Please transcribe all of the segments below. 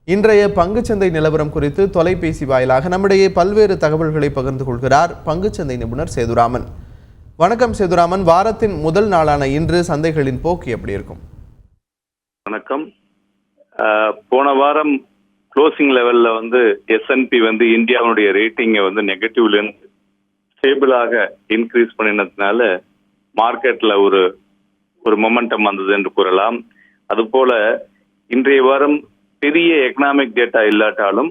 இன்றைய பங்குச்சந்தை நிலவரம் குறித்து தொலைபேசி வாயிலாக நம்மிடையே பல்வேறு தகவல்களை பகிர்ந்து கொள்கிறார் பங்குச்சந்தை நிபுணர் சேதுராமன். வணக்கம் சேதுராமன். வாரத்தின் முதல் நாளான இன்று சந்தைகளின் போக்கு எப்படி இருக்கும்? வணக்கம். போன வாரம் க்ளோசிங் லெவல்ல S&P இந்தியாவுடைய ரேட்டிங்கை நெகட்டிவ்ல இருந்து ஸ்டேபிளாக இன்க்ரீஸ் பண்ணினதுனால மார்க்கெட்ல ஒரு மொமெண்டம் வந்தது என்று கூறலாம். அதுபோல இன்றைய வாரம் பெரிய எக்கனாமிக் டேட்டா இல்லாட்டாலும்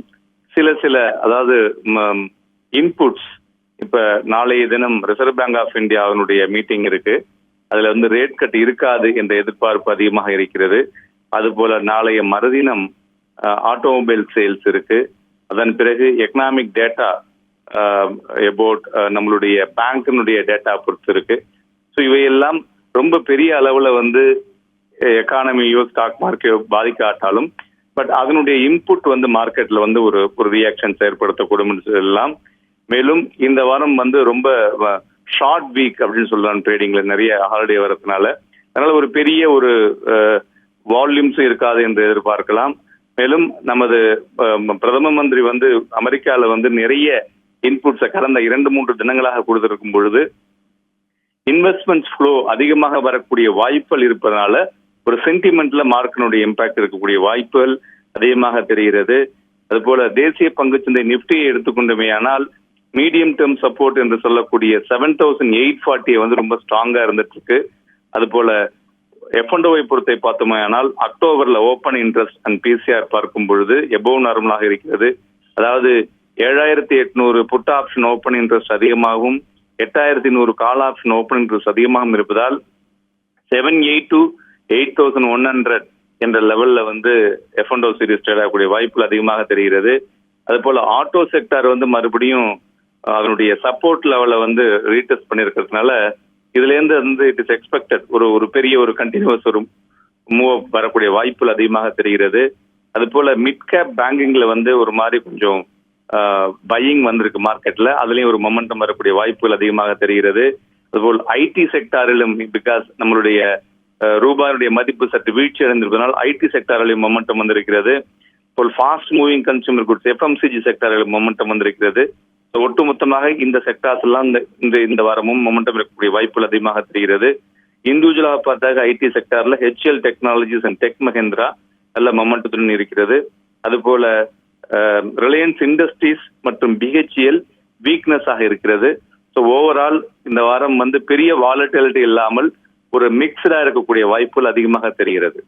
சில அதாவது இன்புட்ஸ், இப்ப நாளைய தினம் ரிசர்வ் பேங்க் ஆஃப் இந்தியாவினுடைய மீட்டிங் இருக்கு. அதுல ரேட் கட் இருக்காது என்ற எதிர்பார்ப்பு அதிகமாக இருக்கிறது. அதுபோல நாளைய மறுதினம் ஆட்டோமொபைல் சேல்ஸ் இருக்கு. அதன் பிறகு எக்கனாமிக் டேட்டா அபவுட் நம்மளுடைய பேங்கினுடைய டேட்டா பொறுத்து இருக்கு. ஸோ இவையெல்லாம் ரொம்ப பெரிய அளவுல எக்கானமியோ ஸ்டாக் மார்க்கெட்டோ பாதிக்காட்டாலும் பட் அதனுடைய இன்புட் மார்க்கெட்ல ஒரு ரியாக்ஷன்ஸ் ஏற்படுத்தக்கூடும் சொல்லலாம். மேலும் இந்த வாரம் ரொம்ப ஷார்ட் வீக் அப்படின்னு சொல்லலாம். ட்ரேடிங்ல நிறைய ஹாலிடே வரதுனால அதனால ஒரு பெரிய வால்யூம்ஸ் இருக்காது என்று எதிர்பார்க்கலாம். மேலும் நமது பிரதம மந்திரி அமெரிக்கால நிறைய இன்புட்ஸை கடந்த 2-3 தினங்களாக கொடுத்திருக்கும் பொழுது இன்வெஸ்ட்மெண்ட்ஸ் ஃப்ளோ அதிகமாக வரக்கூடிய வாய்ப்புகள் இருப்பதனால ஒரு சென்டிமெண்ட்ல மார்க்கினுடைய இம்பாக்ட் இருக்கக்கூடிய வாய்ப்புகள் அதிகமாக தெரிகிறது. அதுபோல தேசிய பங்குச்சந்தை நிப்டியை எடுத்துக்கொண்டமையானால் மீடியம் டேர்ம் சப்போர்ட் என்று சொல்லக்கூடிய 7840 ரொம்ப ஸ்ட்ராங்கா இருந்துட்டு இருக்கு. அதுபோல F&O பொறுத்தை பார்த்தோமையானால் அக்டோபர்ல ஓப்பன் இன்ட்ரெஸ்ட் அண்ட் PCR பார்க்கும் பொழுது எபோவ் நார்மலாக இருக்கிறது. அதாவது 7800 புட் ஆப்ஷன் ஓப்பன் இன்ட்ரெஸ்ட் அதிகமாகவும் 8100 கால் ஆப்ஷன் ஓப்பன் இன்ட்ரெஸ்ட் அதிகமாகவும் இருப்பதால் 780 to 8100 என்ற லெவல்ல F&O சீரிஸ் ட்ரேட் ஆகக்கூடிய வாய்ப்புகள் அதிகமாக தெரிகிறது. அதுபோல ஆட்டோ செக்டார் மறுபடியும் அதனுடைய சப்போர்ட் லெவல ரீடெஸ்ட் பண்ணிருக்கிறதுனால இதுல இருந்து இட் இஸ் எக்ஸ்பெக்டட் ஒரு பெரிய கண்டினியூஸ் மூவ் வரக்கூடிய வாய்ப்புகள் அதிகமாக தெரிகிறது. அதுபோல மிட் கேப் பேங்கிங்ல ஒரு மாதிரி கொஞ்சம் பையிங் வந்திருக்கு மார்க்கெட்ல. அதுலயும் ஒரு மொமெண்டம் வரக்கூடிய வாய்ப்புகள் அதிகமாக தெரிகிறது. அதுபோல் ஐடி செக்டாரிலும் பிகாஸ் நம்மளுடைய ரூபாயுடைய மதிப்பு சற்று வீழ்ச்சி அடைந்திருப்பதனால் ஐடி செக்டாரிலும் மொமெண்டம் வந்திருக்கிறது. போல் fast moving consumer goods FMCG செக்டாரிலும் மொமெண்டம் வந்திருக்கிறது. ஒட்டுமொத்தமாக இந்த செக்டார்ஸ் எல்லாம் இந்த வாரமும் மொமெண்டம் இருக்கக்கூடிய வாய்ப்புகள் அதிகமாக தெரிகிறது. இண்டிவிஜுவலாக பார்த்தாக ஐடி செக்டார்ல HCL technologies and tech Mahindra நல்ல மொமெண்டத்துடன் இருக்கிறது. அதுபோல ரிலையன்ஸ் இண்டஸ்ட்ரீஸ் மற்றும் BHEL வீக்னஸ் ஆக இருக்கிறது. ஸோ ஓவரால் இந்த வாரம் பெரிய வாலட்டிலிட்டி இல்லாமல் ஒரு மிக்சடா இருக்கக்கூடிய வாய்ப்புகள் அதிகமாக தெரிகிறது.